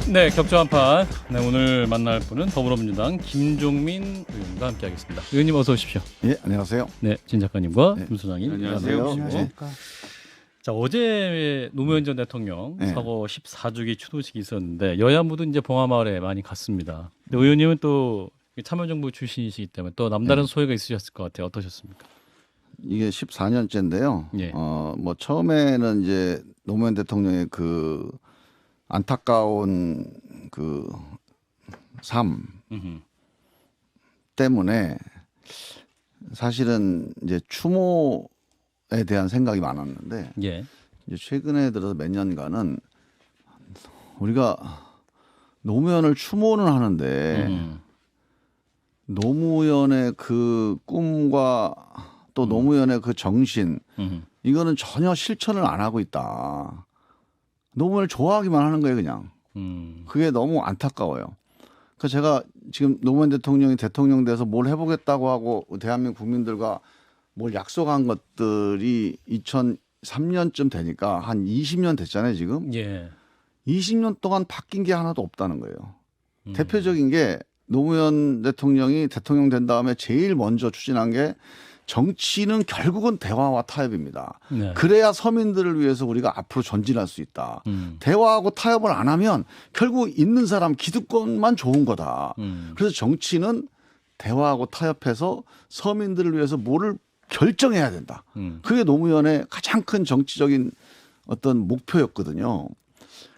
네, 격조 한판. 네, 오늘 만날 분은 더불어민주당 김종민 의원과 함께하겠습니다. 의원님 어서 오십시오. 예, 안녕하세요. 네, 진 작가님과 네. 김 소장님 안녕하세요. 안녕하십니까. 자, 어제 노무현 전 대통령 네. 사고 14주기 추도식이 있었는데 여야 모두 이제 봉화마을에 많이 갔습니다. 근데 의원님은 또 참여정부 출신이시기 때문에 또 남다른 소회가 있으셨을 것 같아요. 어떠셨습니까? 이게 14년째인데요. 예. 뭐 처음에는 이제 노무현 대통령의 그 안타까운 그 삶 음흠. 때문에 사실은 이제 추모에 대한 생각이 많았는데 예. 이제 최근에 들어서 몇 년간은 우리가 노무현을 추모는 하는데 노무현의 그 꿈과 또 노무현의 그 정신 이거는 전혀 실천을 안 하고 있다. 노무현을 좋아하기만 하는 거예요, 그냥. 그게 너무 안타까워요. 그러니까 제가 지금 노무현 대통령이 대통령 돼서 뭘 해보겠다고 하고 대한민국 국민들과 뭘 약속한 것들이 2003년쯤 되니까 한 20년 됐잖아요, 지금. 예. 20년 동안 바뀐 게 하나도 없다는 거예요. 대표적인 게 노무현 대통령이 대통령 된 다음에 제일 먼저 추진한 게 정치는 결국은 대화와 타협입니다. 네. 그래야 서민들을 위해서 우리가 앞으로 전진할 수 있다. 대화하고 타협을 안 하면 결국 있는 사람 기득권만 좋은 거다. 그래서 정치는 대화하고 타협해서 서민들을 위해서 뭐를 결정해야 된다. 그게 노무현의 가장 큰 정치적인 어떤 목표였거든요.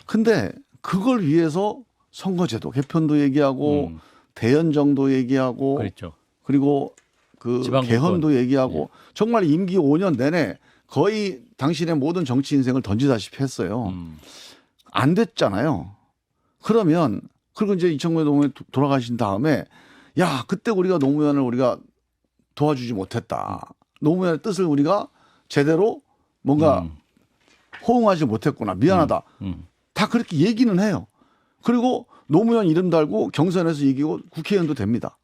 근데 그걸 위해서 선거제도 개편도 얘기하고 대연정도 얘기하고 그렇죠. 그리고 그 지방분권. 개헌도 얘기하고 정말 임기 5년 내내 거의 당신의 모든 정치 인생을 던지다시피 했어요. 안 됐잖아요. 그러면 그리고 이제 2009년 노무현 돌아가신 다음에 야 그때 우리가 노무현을 우리가 도와주지 못했다. 노무현의 뜻을 우리가 제대로 뭔가 호응하지 못했구나. 미안하다. 다 그렇게 얘기는 해요. 그리고 노무현 이름 달고 경선에서 이기고 국회의원도 됩니다.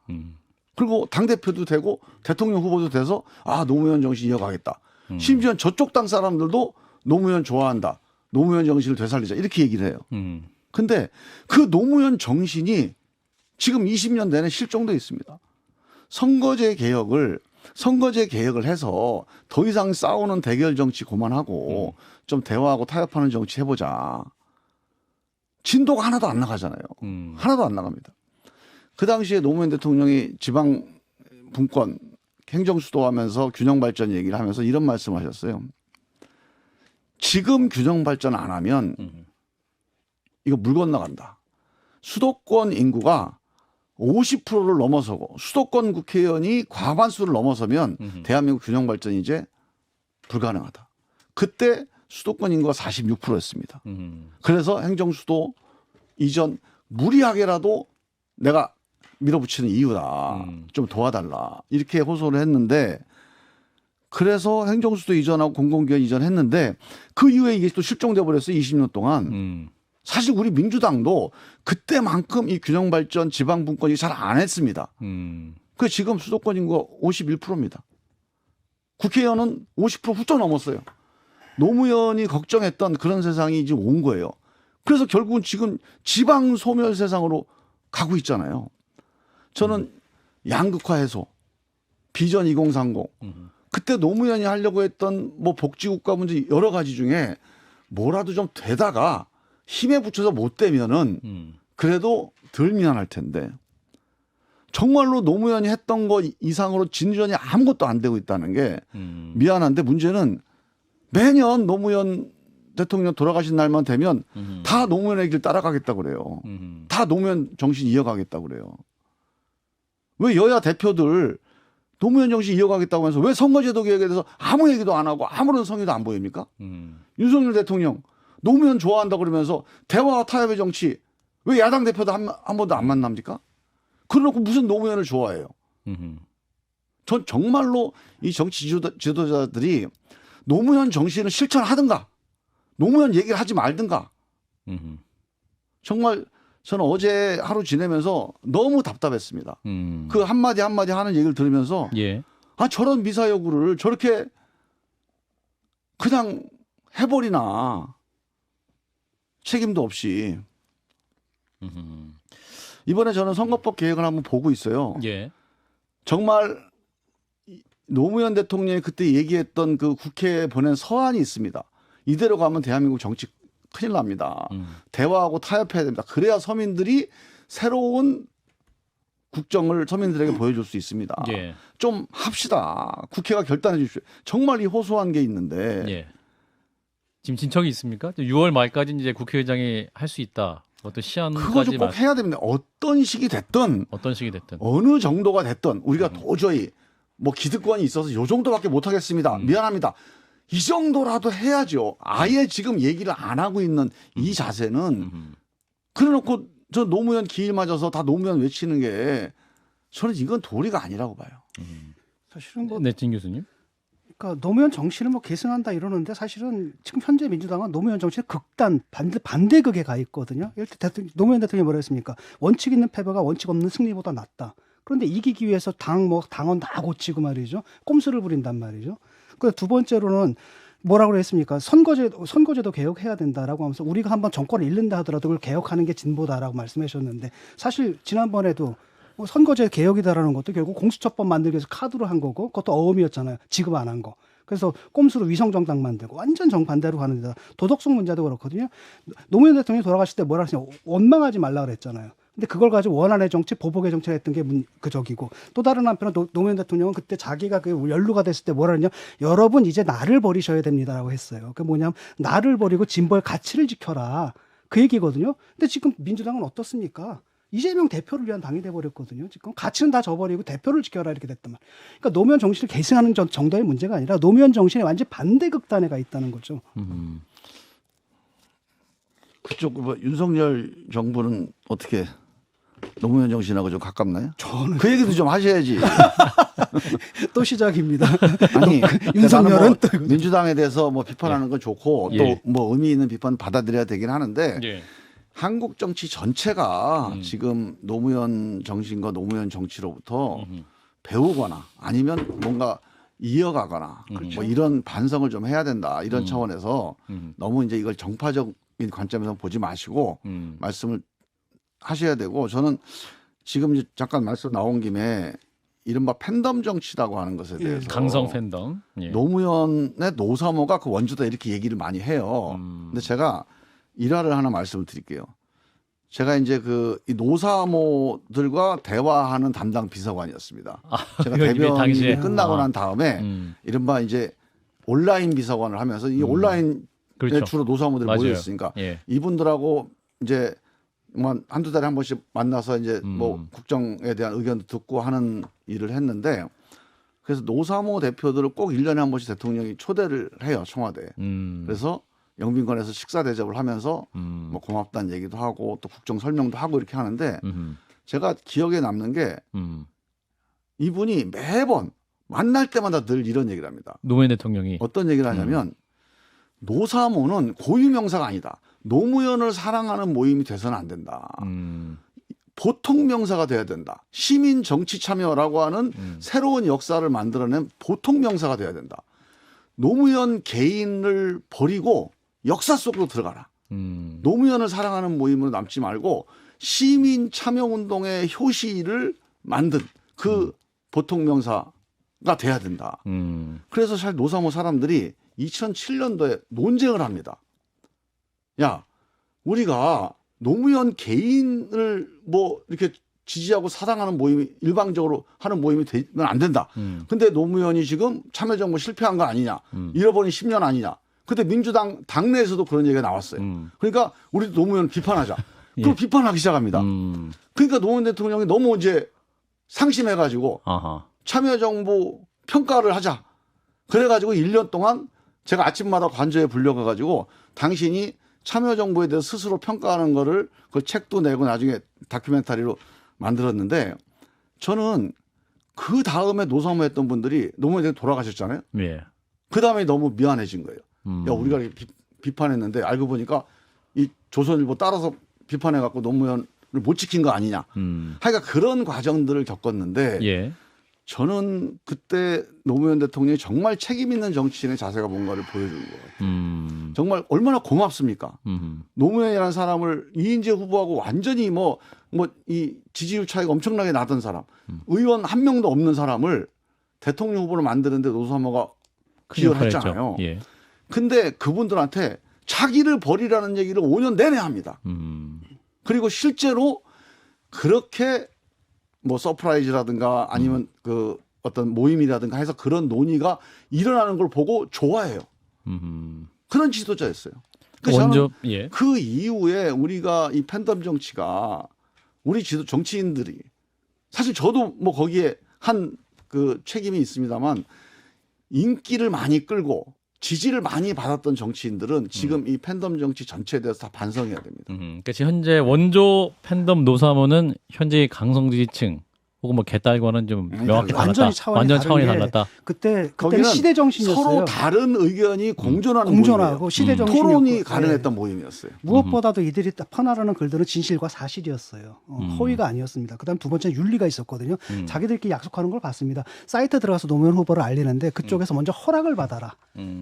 그리고 당대표도 되고 대통령 후보도 돼서 아 노무현 정신 이어가겠다. 심지어 저쪽 당 사람들도 노무현 좋아한다. 노무현 정신을 되살리자 이렇게 얘기를 해요. 근데 그 노무현 정신이 지금 20년 내내 실종돼 있습니다. 선거제 개혁을 해서 더 이상 싸우는 대결 정치 그만하고 좀 대화하고 타협하는 정치 해보자. 진도가 하나도 안 나가잖아요. 하나도 안 나갑니다. 그 당시에 노무현 대통령이 지방 분권 행정수도하면서 균형 발전 얘기를 하면서 이런 말씀을 하셨어요. 지금 균형 발전 안 하면 이거 물 건너간다. 수도권 인구가 50%를 넘어서고 수도권 국회의원이 과반수를 넘어서면 대한민국 균형 발전이 이제 불가능하다. 그때 수도권 인구가 46%였습니다. 그래서 행정수도 이전 무리하게라도 내가 밀어붙이는 이유다. 좀 도와달라. 이렇게 호소를 했는데 그래서 행정수도 이전하고 공공기관 이전했는데 그 이후에 이게 또 실종돼 버렸어요. 20년 동안. 사실 우리 민주당도 그때만큼 이 균형 발전 지방 분권이 잘 안 했습니다. 그 지금 수도권 인구가 51%입니다. 국회의원은 50% 훌쩍 넘었어요. 노무현이 걱정했던 그런 세상이 지금 온 거예요. 그래서 결국은 지금 지방 소멸 세상으로 가고 있잖아요. 저는 양극화 해소, 비전 2030, 그때 노무현이 하려고 했던 뭐 복지국가 문제 여러 가지 중에 뭐라도 좀 되다가 힘에 붙여서 못 되면은 그래도 덜 미안할 텐데 정말로 노무현이 했던 거 이상으로 진전이 아무것도 안 되고 있다는 게 미안한데 문제는 매년 노무현 대통령 돌아가신 날만 되면 다 노무현의 길 따라가겠다고 그래요. 다 노무현 정신 이어가겠다고 그래요. 왜 여야 대표들 노무현 정신 이어가겠다고 하면서 왜 선거제도 개혁에 대해서 아무 얘기도 안 하고 아무런 성의도 안 보입니까? 윤석열 대통령 노무현 좋아한다 그러면서 대화와 타협의 정치 왜 야당 대표도 한 번도 안 만납니까? 그러놓고 무슨 노무현을 좋아해요. 전 정말로 이 정치 지도자들이 노무현 정신을 실천하든가 노무현 얘기를 하지 말든가. 정말 저는 어제 하루 지내면서 너무 답답했습니다. 그 한마디 한마디 하는 얘기를 들으면서 예. 아 저런 미사여구를 저렇게 그냥 해버리나 책임도 없이 음. 이번에 저는 선거법 개혁을 한번 보고 있어요. 예. 정말 노무현 대통령이 그때 얘기했던 그 국회에 보낸 서한이 있습니다. 이대로 가면 대한민국 정치 큰일 납니다. 대화하고 타협해야 됩니다. 그래야 서민들이 새로운 국정을 서민들에게 보여줄 수 있습니다. 예. 좀 합시다. 국회가 결단해 주십시오. 정말 이 호소한 게 있는데 예. 지금 진척이 있습니까? 6월 말까지 이제 국회의장이 할 수 있다. 어떤 그거 시한까지 좀 꼭 해야 됩니다. 어떤 식이 됐든 어떤 식이 됐든. 어느 정도가 됐든 우리가 도저히 뭐 기득권이 있어서 요 정도밖에 못 하겠습니다. 미안합니다. 이 정도라도 해야죠. 아예 지금 얘기를 안 하고 있는 이 자세는 그래놓고 저 노무현 기일 맞아서 다 노무현 외치는 게 저는 이건 도리가 아니라고 봐요. 사실은 뭐 네, 진 교수님. 그러니까 노무현 정치를 뭐 계승한다 이러는데 사실은 지금 현재 민주당은 노무현 정치의 극단 반대극에 가 있거든요. 예를 들어 노무현 대통령이 뭐라 했습니까? 원칙 있는 패배가 원칙 없는 승리보다 낫다. 그런데 이기기 위해서 당원 다 고치고 말이죠. 꼼수를 부린단 말이죠. 그 두 번째로는 뭐라고 했습니까? 선거제도 개혁해야 된다라고 하면서 우리가 한번 정권을 잃는다 하더라도 그걸 개혁하는 게 진보다라고 말씀하셨는데 사실 지난번에도 뭐 선거제 개혁이다라는 것도 결국 공수처법 만들기 위해서 카드로 한 거고 그것도 어음이었잖아요. 지급 안 한 거. 그래서 꼼수로 위성정당 만들고 완전 정반대로 가는 데다 도덕성 문제도 그렇거든요. 노무현 대통령이 돌아가실 때 뭐라 하시냐 원망하지 말라 그랬잖아요. 근데 그걸 가지고 원안의 정치, 보복의 정치를 했던 게 그 적이고 또 다른 한편은 노무현 대통령은 그때 자기가 그 연루가 됐을 때 뭐라 하냐 여러분 이제 나를 버리셔야 됩니다라고 했어요. 그게 뭐냐면 나를 버리고 진보의 가치를 지켜라 그 얘기거든요. 근데 지금 민주당은 어떻습니까? 이재명 대표를 위한 당이 돼버렸거든요. 지금 가치는 다 저버리고 대표를 지켜라 이렇게 됐단 말이에요. 그러니까 노무현 정신을 계승하는 정도의 문제가 아니라 노무현 정신에 완전 반대 극단에 가 있다는 거죠. 그쪽 뭐 윤석열 정부는 어떻게 노무현 정신하고 좀 가깝나요? 저는 그 얘기도 좀 하셔야지. 또 시작입니다. 아니 윤석열은 뭐 민주당에 대해서 뭐 비판하는 건 좋고 예. 또 뭐 의미 있는 비판 받아들여야 되긴 하는데 예. 한국 정치 전체가 지금 노무현 정신과 노무현 정치로부터 배우거나 아니면 뭔가 이어가거나 뭐 이런 반성을 좀 해야 된다 이런 차원에서 너무 이제 이걸 정파적인 관점에서 보지 마시고 말씀을 하셔야 되고 저는 지금 이제 잠깐 말씀 나온 김에 이른바 팬덤 정치라고 하는 것에 대해서 강성 팬덤. 예. 노무현의 노사모가 그 원조다 이렇게 얘기를 많이 해요. 근데 제가 일화를 하나 말씀을 드릴게요. 제가 이제 이 노사모들과 대화하는 담당 비서관이었습니다. 제가 이거 대변이 당시에? 끝나고 난 다음에 이른바 이제 온라인 비서관을 하면서 이 온라인에 그렇죠. 주로 노사모들이 맞아요. 모여 있으니까 예. 이분들하고 이제 뭐 한두 달에 한 번씩 만나서 이제 뭐 국정에 대한 의견도 듣고 하는 일을 했는데 그래서 노사모 대표들을 꼭 1년에 한 번씩 대통령이 초대를 해요, 청와대에. 그래서 영빈관에서 식사 대접을 하면서 뭐 고맙다는 얘기도 하고 또 국정 설명도 하고 이렇게 하는데 제가 기억에 남는 게 이분이 매번 만날 때마다 늘 이런 얘기를 합니다. 노무현 대통령이 어떤 얘기를 하냐면 노사모는 고유명사가 아니다. 노무현을 사랑하는 모임이 돼서는 안 된다. 보통 명사가 돼야 된다. 시민 정치 참여라고 하는 새로운 역사를 만들어낸 보통 명사가 돼야 된다. 노무현 개인을 버리고 역사 속으로 들어가라. 노무현을 사랑하는 모임으로 남지 말고 시민 참여 운동의 효시를 만든 그 보통 명사가 돼야 된다. 그래서 사실 노사모 사람들이 2007년도에 논쟁을 합니다. 야, 우리가 노무현 개인을 뭐 이렇게 지지하고 사랑하는 모임이 일방적으로 하는 모임이 되면 안 된다. 근데 노무현이 지금 참여정부 실패한 거 아니냐. 잃어버린 10년 아니냐. 근데 민주당 당내에서도 그런 얘기가 나왔어요. 그러니까 우리도 노무현 비판하자. 그걸 예. 비판하기 시작합니다. 그러니까 노무현 대통령이 너무 이제 상심해가지고 아하. 참여정부 평가를 하자. 그래가지고 1년 동안 제가 아침마다 관저에 불려가가지고 당신이 참여정부에 대해서 스스로 평가하는 거를 그 책도 내고 나중에 다큐멘터리로 만들었는데 저는 그 다음에 노사모 했던 분들이 노무현 대통령 돌아가셨잖아요. 예. 그 다음에 너무 미안해진 거예요. 야, 우리가 이렇게 비판했는데 알고 보니까 이 조선일보 따라서 비판해갖고 노무현을 못 지킨 거 아니냐. 하여간 그런 과정들을 겪었는데 예. 저는 그때 노무현 대통령이 정말 책임 있는 정치인의 자세가 뭔가를 보여준 것 같아요. 정말 얼마나 고맙습니까? 노무현이라는 사람을 이인재 후보하고 완전히 이 지지율 차이가 엄청나게 나던 사람, 의원 한 명도 없는 사람을 대통령 후보로 만드는데 노사모가 기여를 했잖아요. 예. 근데 그분들한테 자기를 버리라는 얘기를 5년 내내 합니다. 그리고 실제로 그렇게 뭐 서프라이즈라든가 아니면 그 어떤 모임이라든가 해서 그런 논의가 일어나는 걸 보고 좋아해요. 그런 지도자였어요. 그래서 먼저 저는 그 이후에 우리가 이 팬덤 정치가 우리 정치인들이 사실 저도 뭐 거기에 한 그 책임이 있습니다만 인기를 많이 끌고 지지를 많이 받았던 정치인들은 지금 이 팬덤 정치 전체에 대해서 다 반성해야 됩니다. 그러니까 지금 현재 원조 팬덤 노사모는 현재 강성 지지층 혹은 뭐 개딸과는 좀 명확히 달랐다. 완전히 차원이 완전 차원이 다른 게 달랐다. 그때는 거기는 시대 정신이었어요. 서로 다른 의견이 공존하는 공존하고 모임이에요. 시대 정신이 토론이 가능했던 모임이었어요. 무엇보다도 이들이 퍼나르는 글들은 진실과 사실이었어요. 허위가 아니었습니다. 그다음 두 번째는 윤리가 있었거든요. 자기들끼리 약속하는 걸 봤습니다. 사이트 들어가서 노무현 후보를 알리는데 그쪽에서 먼저 허락을 받아라.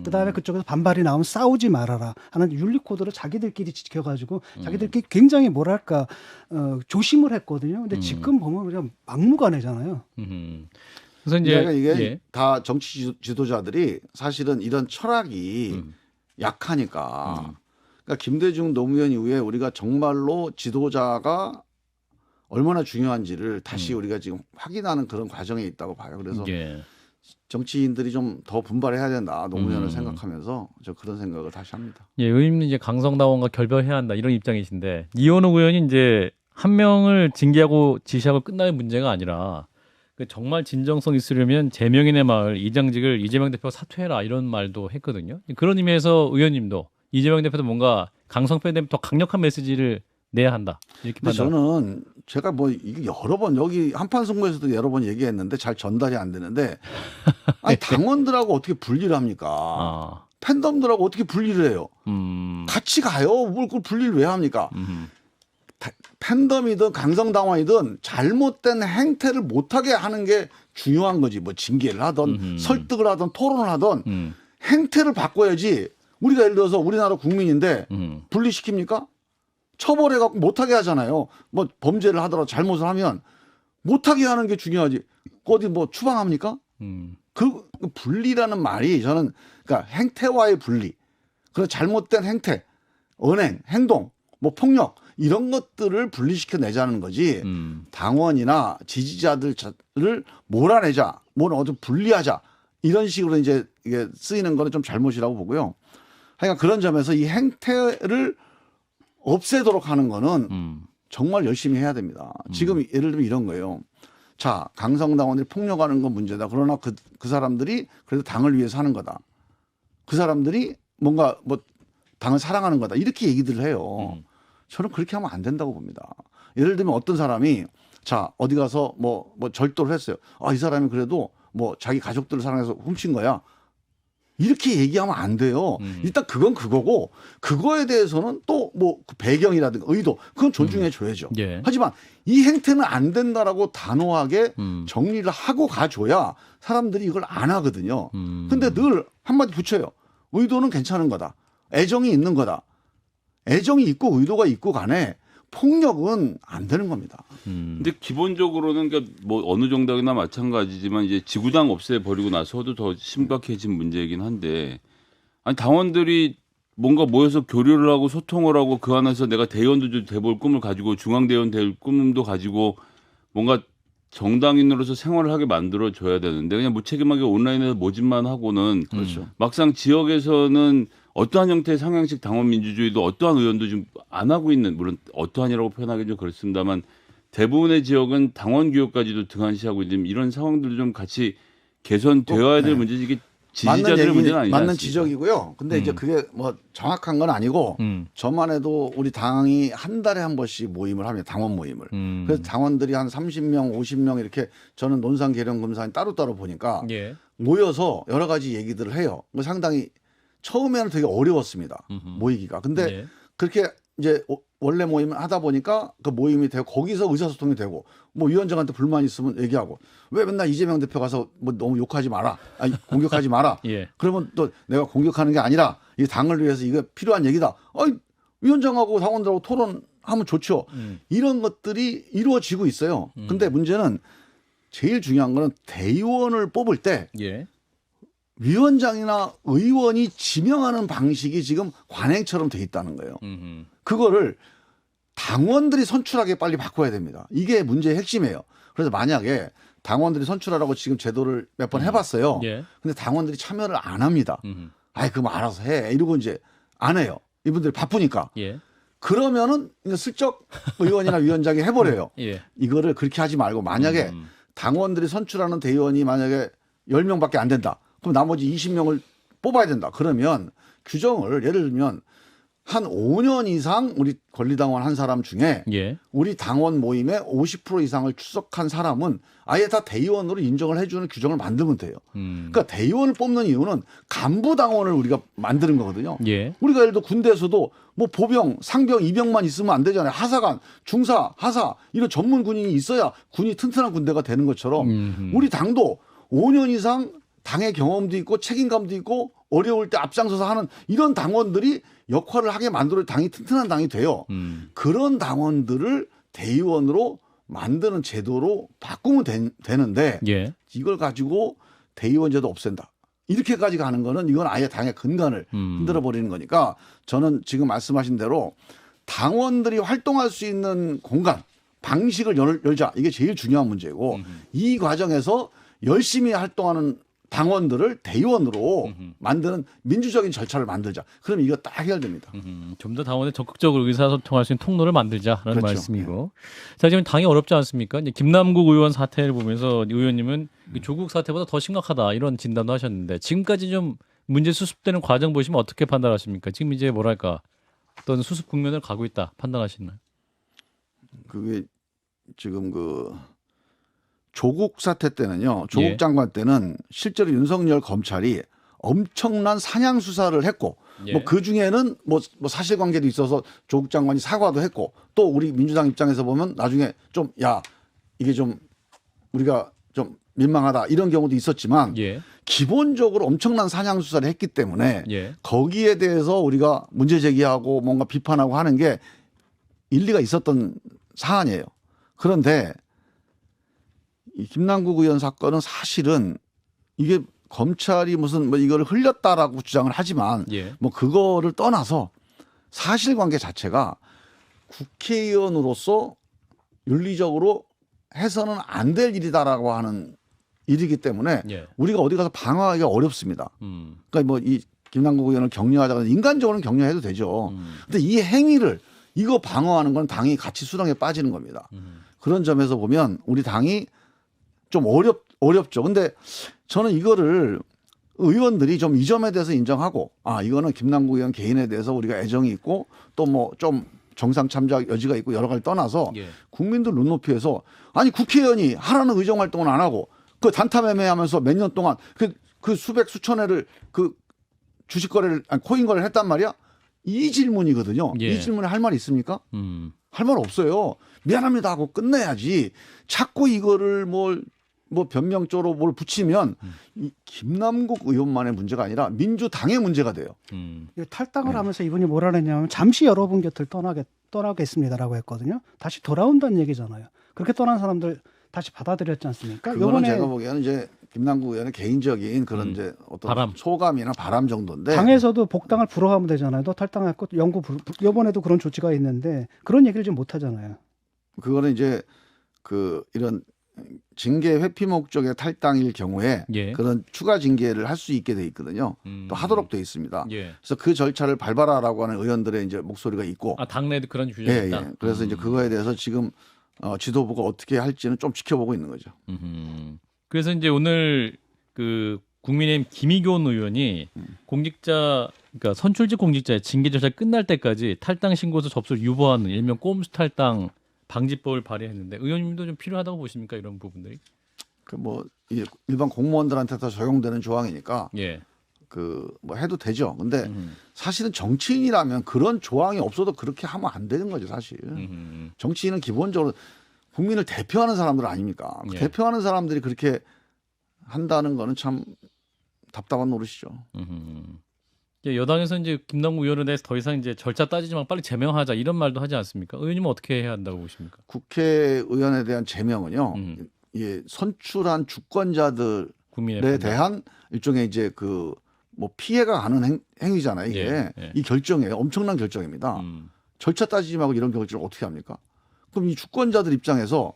그다음에 그쪽에서 반발이 나오면 싸우지 말아라 하는 윤리 코드를 자기들끼리 지켜가지고 자기들끼리 굉장히 뭐랄까 조심을 했거든요. 근데 지금 보면 그냥 막무가내잖아요. 그래서 이제 이게 다 정치 지도자들이 사실은 이런 철학이 약하니까. 그러니까 김대중 노무현 이후에 우리가 정말로 지도자가 얼마나 중요한지를 다시 우리가 지금 확인하는 그런 과정에 있다고 봐요. 그래서 정치인들이 좀 더 분발해야 된다. 노무현을 생각하면서 저 그런 생각을 다시 합니다. 예, 의원님 이제 강성당원과 결별해야 한다 이런 입장이신데 이현우 의원이 이제 한 명을 징계하고 지시하고 끝나는 문제가 아니라 정말 진정성 있으려면 제명인의 마을 이장직을 이재명 대표가 사퇴해라 이런 말도 했거든요. 그런 의미에서 의원님도 이재명 대표도 뭔가 강성 팬덤 더 강력한 메시지를 내야 한다 이렇게 근데 판단. 저는 제가 뭐 이게 여러 번 여기 한판 승부에서도 여러 번 얘기했는데 잘 전달이 안 되는데 아니 당원들하고 어떻게 분리를 합니까? 팬덤들하고 어떻게 분리를 해요? 같이 가요. 뭘 그걸 분리를 왜 합니까? 팬덤이든 강성당원이든 잘못된 행태를 못하게 하는 게 중요한 거지. 뭐 징계를 하든 설득을 하든 토론을 하든 행태를 바꿔야지. 우리가 예를 들어서 우리나라 국민인데 분리시킵니까? 처벌해갖고 못하게 하잖아요. 뭐 범죄를 하더라도 잘못을 하면 못하게 하는 게 중요하지. 어디 뭐 추방합니까? 그 분리라는 말이 저는 그러니까 행태와의 분리. 그런 잘못된 행태, 언행, 행동, 뭐 폭력 이런 것들을 분리시켜 내자는 거지. 당원이나 지지자들을 몰아내자, 뭘 어디 분리하자 이런 식으로 이제 이게 쓰이는 거는 좀 잘못이라고 보고요. 하여간 그런 점에서 이 행태를 없애도록 하는 거는 정말 열심히 해야 됩니다. 지금 예를 들면 이런 거예요. 자, 강성당원들이 폭력하는 건 문제다. 그러나 그 사람들이 그래도 당을 위해서 하는 거다. 그 사람들이 뭔가 뭐 당을 사랑하는 거다. 이렇게 얘기들을 해요. 저는 그렇게 하면 안 된다고 봅니다. 예를 들면 어떤 사람이 자, 어디 가서 뭐 절도를 했어요. 아, 이 사람이 그래도 뭐 자기 가족들을 사랑해서 훔친 거야. 이렇게 얘기하면 안 돼요. 일단 그건 그거고 그거에 대해서는 또 뭐 배경이라든가 의도 그건 존중해 줘야죠. 예. 하지만 이 행태는 안 된다라고 단호하게 정리를 하고 가줘야 사람들이 이걸 안 하거든요. 근데 늘 한마디 붙여요. 의도는 괜찮은 거다. 애정이 있는 거다. 애정이 있고 의도가 있고 간에 폭력은 안 되는 겁니다. 근데 기본적으로는 그러니까 뭐 어느 정당이나 마찬가지지만 이제 지구당 없애버리고 나서도 더 심각해진 문제이긴 한데 아니 당원들이 뭔가 모여서 교류를 하고 소통을 하고 그 안에서 내가 대의원도 돼볼 꿈을 가지고 중앙대의원 될 꿈도 가지고 뭔가 정당인으로서 생활을 하게 만들어줘야 되는데 그냥 무책임하게 온라인에서 모집만 하고는 그렇죠. 막상 지역에서는 어떠한 형태의 상향식 당원 민주주의도 어떠한 의원도 지금 안 하고 있는 물론 어떠한이라고 표현하기 좀 그렇습니다만 대부분의 지역은 당원 교육까지도 등한시하고 있는 이런 상황들도 좀 같이 개선되어야 될 문제지 이게 지지자들의 문제는 아니지 맞는 않습니까? 지적이고요. 근데 이제 그게 뭐 정확한 건 아니고 저만 해도 우리 당이 한 달에 한 번씩 모임을 합니다. 당원 모임을. 그래서 당원들이 한 30명, 50명 이렇게 저는 논산 계령 검사님 따로따로 보니까 예. 모여서 여러 가지 얘기들을 해요. 상당히 처음에는 되게 어려웠습니다. 모이기가. 근데 예. 그렇게 이제 원래 모임을 하다 보니까 그 모임이 되고 거기서 의사소통이 되고 뭐 위원장한테 불만 있으면 얘기하고 왜 맨날 이재명 대표 가서 뭐 너무 욕하지 마라, 아니 공격하지 마라. 예. 그러면 또 내가 공격하는 게 아니라 이 당을 위해서 이거 필요한 얘기다. 위원장하고 당원들하고 토론하면 좋죠. 이런 것들이 이루어지고 있어요. 근데 문제는 제일 중요한 거는 대의원을 뽑을 때 예. 위원장이나 의원이 지명하는 방식이 지금 관행처럼 돼 있다는 거예요. 그거를 당원들이 선출하게 빨리 바꿔야 됩니다. 이게 문제의 핵심이에요. 그래서 만약에 당원들이 선출하라고 지금 제도를 몇 번 해봤어요. 예. 근데 당원들이 참여를 안 합니다. 아이, 그럼 알아서 해. 이러고 이제 안 해요. 이분들이 바쁘니까. 예. 그러면은 이제 슬쩍 의원이나 위원장이 해버려요. 예. 이거를 그렇게 하지 말고 만약에 당원들이 선출하는 대의원이 만약에 10명밖에 안 된다. 그럼 나머지 20명을 뽑아야 된다. 그러면 규정을 예를 들면 한 5년 이상 우리 권리당원 한 사람 중에 예. 우리 당원 모임의 50% 이상을 출석한 사람은 아예 다 대의원으로 인정을 해주는 규정을 만들면 돼요. 그러니까 대의원을 뽑는 이유는 간부 당원을 우리가 만드는 거거든요. 예. 우리가 예를 들어 군대에서도 뭐 보병, 상병, 이병만 있으면 안 되잖아요. 하사관, 중사, 하사 이런 전문 군인이 있어야 군이 튼튼한 군대가 되는 것처럼 우리 당도 5년 이상 당의 경험도 있고 책임감도 있고 어려울 때 앞장서서 하는 이런 당원들이 역할을 하게 만들어 당이 튼튼한 당이 돼요. 그런 당원들을 대의원으로 만드는 제도로 바꾸면 되는데 예. 이걸 가지고 대의원제도 없앤다. 이렇게까지 가는 거는 이건 아예 당의 근간을 흔들어 버리는 거니까 저는 지금 말씀하신 대로 당원들이 활동할 수 있는 공간, 방식을 열자. 이게 제일 중요한 문제고 이 과정에서 열심히 활동하는 당원들을 대의원으로 만드는 민주적인 절차를 만들자. 그럼 이거 딱 해결됩니다. 좀 더 당원에 적극적으로 의사소통할 수 있는 통로를 만들자라는 그렇죠. 말씀이고. 자, 지금 당이 어렵지 않습니까? 이제 김남국 의원 사태를 보면서 의원님은 조국 사태보다 더 심각하다 이런 진단도 하셨는데 지금까지 좀 문제 수습되는 과정 보시면 어떻게 판단하십니까? 지금 이제 뭐랄까 어떤 수습 국면을 가고 있다 판단하시나요? 그게 지금 그 조국 사태 때는요. 조국 예. 장관 때는 실제로 윤석열 검찰이 엄청난 사냥 수사를 했고 예. 뭐 그 중에는 뭐 사실관계도 있어서 조국 장관이 사과도 했고 또 우리 민주당 입장에서 보면 나중에 좀 야 이게 좀 우리가 좀 민망하다 이런 경우도 있었지만 예. 기본적으로 엄청난 사냥 수사를 했기 때문에 예. 거기에 대해서 우리가 문제 제기하고 뭔가 비판하고 하는 게 일리가 있었던 사안이에요. 그런데 이 김남국 의원 사건은 사실은 이게 검찰이 무슨 뭐 이거를 흘렸다라고 주장을 하지만 예. 뭐 그거를 떠나서 사실관계 자체가 국회의원으로서 윤리적으로 해서는 안 될 일이다라고 하는 일이기 때문에 예. 우리가 어디 가서 방어하기가 어렵습니다. 음. 그러니까 뭐 이 김남국 의원을 격려하자고 인간적으로는 격려해도 되죠. 근데 이 행위를 이거 방어하는 건 당이 가치 수렁에 빠지는 겁니다. 그런 점에서 보면 우리 당이 좀 어렵죠. 근데 저는 이거를 의원들이 좀 이 점에 대해서 인정하고 이거는 김남국 의원 개인에 대해서 우리가 애정이 있고 또 뭐 좀 정상 참작 여지가 있고 여러 가지 떠나서 예. 국민들 눈높이에서 아니 국회의원이 하라는 의정 활동을 안 하고 그 단타매매하면서 몇 년 동안 그 수백 수천 회를 그 주식 거래를 코인 거래를 했단 말이야. 이 질문이거든요. 예. 이 질문에 할 말 있습니까? 할 말 없어요. 미안합니다 하고 끝내야지. 자꾸 이거를 뭐 변명조로 뭘 붙이면 이 김남국 의원만의 문제가 아니라 민주당의 문제가 돼요. 탈당을 하면서 이분이 뭐라 그랬냐면 잠시 여러분 곁을 떠나겠습니다라고 했거든요. 다시 돌아온다는 얘기잖아요. 그렇게 떠난 사람들 다시 받아들였지 않습니까? 그거는 요번에 제가 보기에는 이제 김남국 의원의 개인적인 그런 이제 어떤 바람. 소감이나 바람 정도인데 당에서도 복당을 불허하면 되잖아요. 너 탈당했고 요번에도 그런 조치가 있는데 그런 얘기를 지금 못 하잖아요. 그거는 이제 그 이런 징계 회피 목적의 탈당일 경우에 예. 그런 추가 징계를 할 수 있게 돼 있거든요. 또 하도록 돼 있습니다. 예. 그래서 그 절차를 밟아라라고 하는 의원들의 이제 목소리가 있고, 당내에도 그런 규정이 예, 있다. 예. 그래서 이제 그거에 대해서 지금 지도부가 어떻게 할지는 좀 지켜보고 있는 거죠. 그래서 이제 오늘 그 국민의힘 김의겸 의원이 공직자, 그러니까 선출직 공직자의 징계 절차 끝날 때까지 탈당 신고서 접수를 유보하는 일명 꼼수 탈당 방지법을 발의했는데 의원님도 좀 필요하다고 보십니까 이런 부분들이? 그 뭐 일반 공무원들한테 더 적용되는 조항이니까 예. 그 뭐 해도 되죠. 근데 사실은 정치인이라면 그런 조항이 없어도 그렇게 하면 안 되는 거죠, 사실. 정치인은 기본적으로 국민을 대표하는 사람들 아닙니까? 그 예. 대표하는 사람들이 그렇게 한다는 거는 참 답답한 노릇이죠. 이제 여당에서 이제 김남국 의원에 대해서 더 이상 이제 절차 따지지 말고 빨리 제명하자 이런 말도 하지 않습니까? 의원님은 어떻게 해야 한다고 보십니까? 국회의원에 대한 제명은요. 예, 선출한 주권자들에 국민의 판단. 대한 일종의 이제 그 뭐 피해가 가는 행위잖아요. 이게 예. 이 결정이에요. 엄청난 결정입니다. 절차 따지지 말고 이런 결정을 어떻게 합니까? 그럼 이 주권자들 입장에서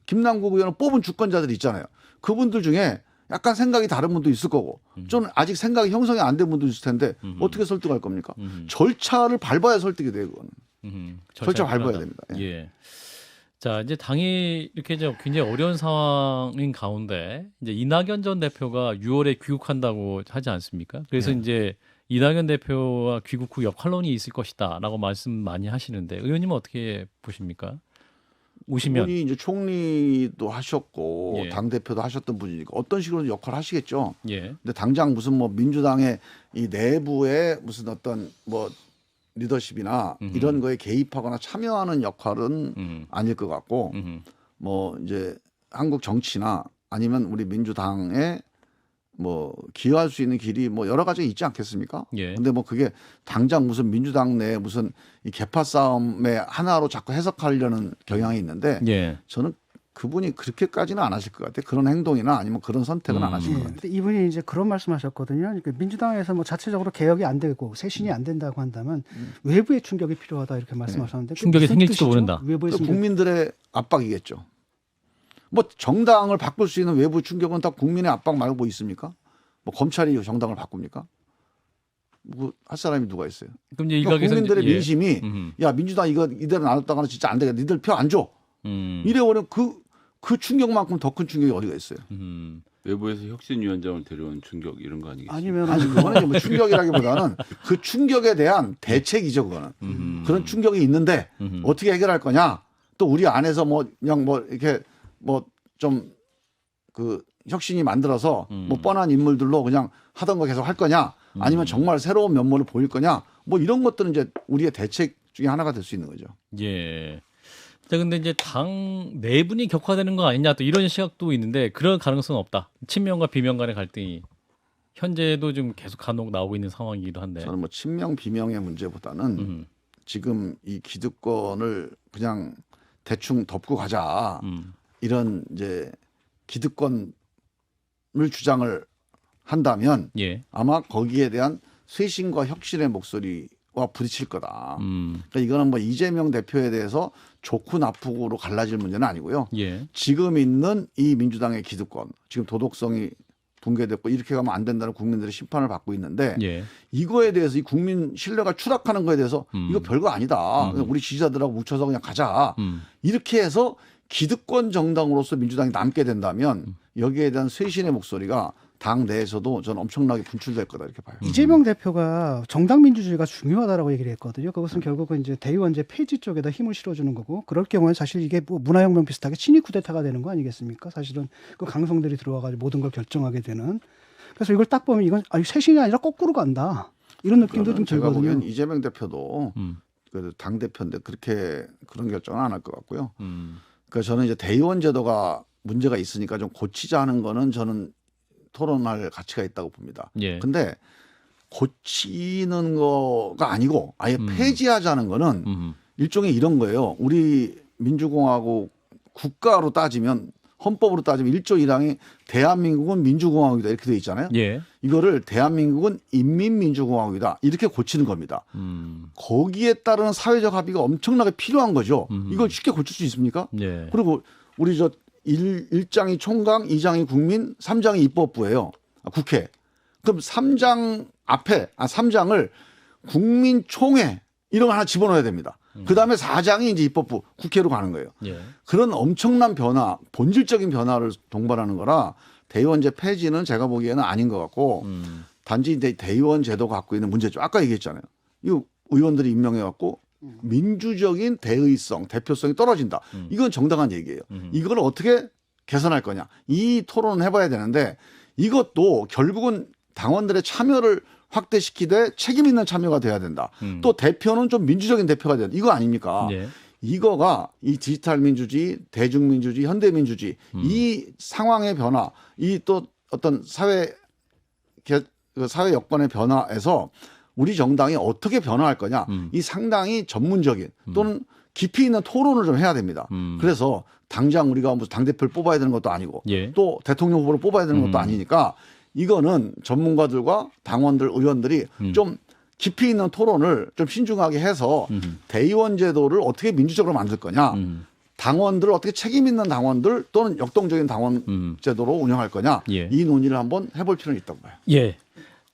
김남국 의원을 뽑은 주권자들이 있잖아요. 그분들 중에 약간 생각이 다른 분도 있을 거고 좀 아직 생각이 형성이 안 된 분도 있을 텐데 어떻게 설득할 겁니까? 절차를 밟아야 설득이 돼요. 그거는. 절차 밟아야 됩니다. 예. 예. 자, 이제 당이 이렇게 이제 굉장히 어려운 상황인 가운데 이제 이낙연 전 대표가 6월에 귀국한다고 하지 않습니까? 그래서 네. 이제 이낙연 대표와 귀국 후 역할론이 있을 것이다라고 말씀 많이 하시는데 의원님은 어떻게 보십니까? 오시면 그분이 이제 총리도 하셨고 예. 당 대표도 하셨던 분이니까 어떤 식으로 역할을 하시겠죠. 예. 근데 당장 무슨 뭐 민주당의 이 내부의 무슨 어떤 뭐 리더십이나 이런 거에 개입하거나 참여하는 역할은 아닐 것 같고 뭐 이제 한국 정치나 아니면 우리 민주당에 뭐 기여할 수 있는 길이 뭐 여러 가지 있지 않겠습니까? 예. 근데 뭐 그게 당장 무슨 민주당 내 무슨 이 개파 싸움의 하나로 자꾸 해석하려는 경향이 있는데 예. 저는 그분이 그렇게까지는 안 하실 것 같아요. 그런 행동이나 아니면 그런 선택은 안 하실 것 예, 같아요. 근데 이분이 이제 그런 말씀하셨거든요. 그러니까 민주당에서 뭐 자체적으로 개혁이 안 되고 쇄신이 안 된다고 한다면 외부의 충격이 필요하다 이렇게 말씀하셨는데 충격이 무슨 생길지도 뜻이죠? 모른다. 외부의 그 충격. 국민들의 압박이겠죠. 뭐 정당을 바꿀 수 있는 외부 충격은 다 국민의 압박 말고 뭐 있습니까? 뭐 검찰이 정당을 바꿉니까? 뭐 할 사람이 누가 있어요? 그럼 이제 그러니까 일각에서 국민들의 이제- 예. 민심이 야 민주당 이거 이대로 놔뒀다가는 진짜 안 되겠다. 니들 표 안 줘. 이래버리면 그 충격만큼 더 큰 충격이 어디가 있어요? 외부에서 혁신위원장을 데려온 충격 이런 거 아니겠어요? 아니면 아니 그거는 이제 뭐 충격이라기보다는 그 충격에 대한 대책이죠. 그거는 그런 충격이 있는데 어떻게 해결할 거냐? 또 우리 안에서 뭐 그냥 뭐 이렇게 뭐 좀 그 혁신이 만들어서 뭐 뻔한 인물들로 그냥 하던 거 계속 할 거냐? 아니면 정말 새로운 면모를 보일 거냐? 뭐 이런 것들은 이제 우리의 대책 중에 하나가 될 수 있는 거죠. 예. 자, 근데 이제 당 내분이 격화되는 거 아니냐 또 이런 시각도 있는데 그럴 가능성은 없다. 친명과 비명 간의 갈등이 현재도 좀 계속 간혹 나오고 있는 상황이기도 한데. 저는 뭐 친명 비명의 문제보다는 지금 이 기득권을 그냥 대충 덮고 가자 이런 이제 기득권을 주장을 한다면 예. 아마 거기에 대한 쇄신과 혁신의 목소리와 부딪힐 거다. 음. 그러니까 이거는 뭐 이재명 대표에 대해서 좋고 나쁘고로 갈라질 문제는 아니고요. 예. 지금 있는 이 민주당의 기득권, 지금 도덕성이 붕괴됐고 이렇게 가면 안 된다는 국민들의 심판을 받고 있는데 예. 이거에 대해서 이 국민 신뢰가 추락하는 거에 대해서 이거 별거 아니다. 그냥 우리 지지자들하고 뭉쳐서 그냥 가자. 이렇게 해서 기득권 정당으로서 민주당이 남게 된다면 여기에 대한 쇄신의 목소리가 당 내에서도 저는 엄청나게 분출될 거다 이렇게 봐요. 이재명 대표가 정당 민주주의가 중요하다라고 얘기를 했거든요. 그것은 결국은 이제 대의원제 폐지 쪽에다 힘을 실어주는 거고 그럴 경우에 사실 이게 뭐 문화혁명 비슷하게 친위 쿠데타가 되는 거 아니겠습니까? 사실은 그 강성들이 들어와가지고 모든 걸 결정하게 되는. 그래서 이걸 딱 보면 이건 아니 쇄신이 아니라 거꾸로 간다. 이런 느낌도 좀 제가 들거든요. 보기엔 이재명 대표도 그래도 당 대표인데 그렇게 그런 결정은 안 할 것 같고요. 그래서 저는 이제 대의원 제도가 문제가 있으니까 좀 고치자 하는 거는 저는 토론할 가치가 있다고 봅니다. 예. 근데 고치는 거가 아니고 아예 폐지하자는 거는 일종의 이런 거예요. 우리 민주공화국 국가로 따지면 헌법으로 따지면 1조 1항이 대한민국은 민주공화국이다 이렇게 돼 있잖아요. 예. 이거를 대한민국은 인민민주공화국이다 이렇게 고치는 겁니다. 거기에 따르는 사회적 합의가 엄청나게 필요한 거죠. 이걸 쉽게 고칠 수 있습니까? 예. 그리고 우리 저 1장이 총강, 2장이 국민, 3장이 입법부예요. 국회. 그럼 3장 앞에 3장을 국민총회 이런 거 하나 집어넣어야 됩니다. 그다음에 4장이 이제 입법부 국회로 가는 거예요. 예. 그런 엄청난 변화, 본질적인 변화를 동반하는 거라 대의원제 폐지는 제가 보기에는 아닌 것 같고 단지 이제 대의원 제도가 갖고 있는 문제죠. 아까 얘기했잖아요. 이 의원들이 임명해 갖고 민주적인 대의성, 대표성이 떨어진다. 이건 정당한 얘기예요. 이걸 어떻게 개선할 거냐. 이 토론을 해봐야 되는데 이것도 결국은 당원들의 참여를 확대시키되 책임 있는 참여가 돼야 된다. 또 대표는 좀 민주적인 대표가 돼야 된다. 이거 아닙니까? 예. 이거가 이 디지털 민주주의, 대중민주주의, 현대민주주의 이 상황의 변화, 이 또 어떤 사회 여건의 변화에서 우리 정당이 어떻게 변화할 거냐, 이 상당히 전문적인 또는 깊이 있는 토론을 좀 해야 됩니다. 그래서 당장 우리가 무슨 당대표를 뽑아야 되는 것도 아니고 예. 또 대통령 후보를 뽑아야 되는 것도 아니니까 이거는 전문가들과 당원들, 의원들이 좀 깊이 있는 토론을 좀 신중하게 해서 대의원 제도를 어떻게 민주적으로 만들 거냐, 당원들을 어떻게 책임 있는 당원들 또는 역동적인 당원 제도로 운영할 거냐, 예. 이 논의를 한번 해볼 필요는 있다고 봐요. 예.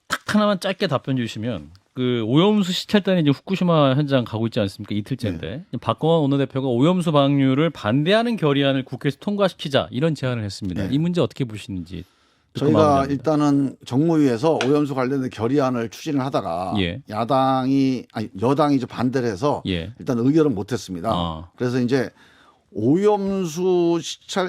딱 하나만 짧게 답변 주시면 그 오염수 시찰단이 이제 후쿠시마 현장 가고 있지 않습니까? 이틀째인데 박광원 원내대표가 오염수 방류를 반대하는 결의안을 국회에서 통과시키자 이런 제안을 했습니다. 네. 이 문제 어떻게 보시는지 듣고 저희가 마무리합니다. 일단은 정무위에서 오염수 관련된 결의안을 추진을 하다가 예. 여당이 이제 반대를 해서 예. 일단 의결은 못했습니다. 아. 그래서 이제 오염수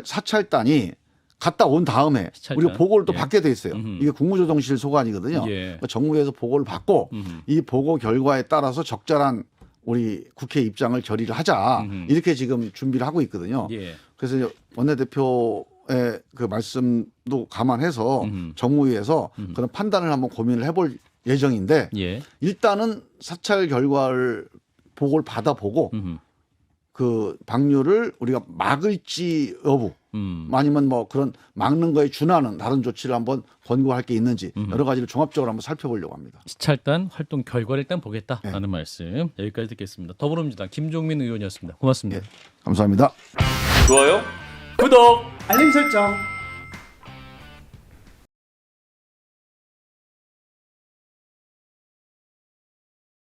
사찰단이 갔다 온 다음에 시찰단. 우리가 보고를 또 예. 받게 돼 있어요. 이게 국무조정실 소관이거든요. 예. 그러니까 정부에서 보고를 받고 이 보고 결과에 따라서 적절한 우리 국회 입장을 결의를 하자, 이렇게 지금 준비를 하고 있거든요. 예. 그래서 이제 원내대표의 그 말씀도 감안해서 정무위에서 그런 판단을 한번 고민을 해볼 예정인데 예. 일단은 사찰 결과를 보고를 받아보고 그 방류를 우리가 막을지 여부, 아니면 뭐 그런 막는 거에 준하는 다른 조치를 한번 권고할 게 있는지 여러 가지를 종합적으로 한번 살펴보려고 합니다. 시찰단 활동 결과를 일단 보겠다라는 말씀 여기까지 듣겠습니다. 더불어민주당 김종민 의원이었습니다. 고맙습니다. 감사합니다. 좋아요? 구독. 알림 설정.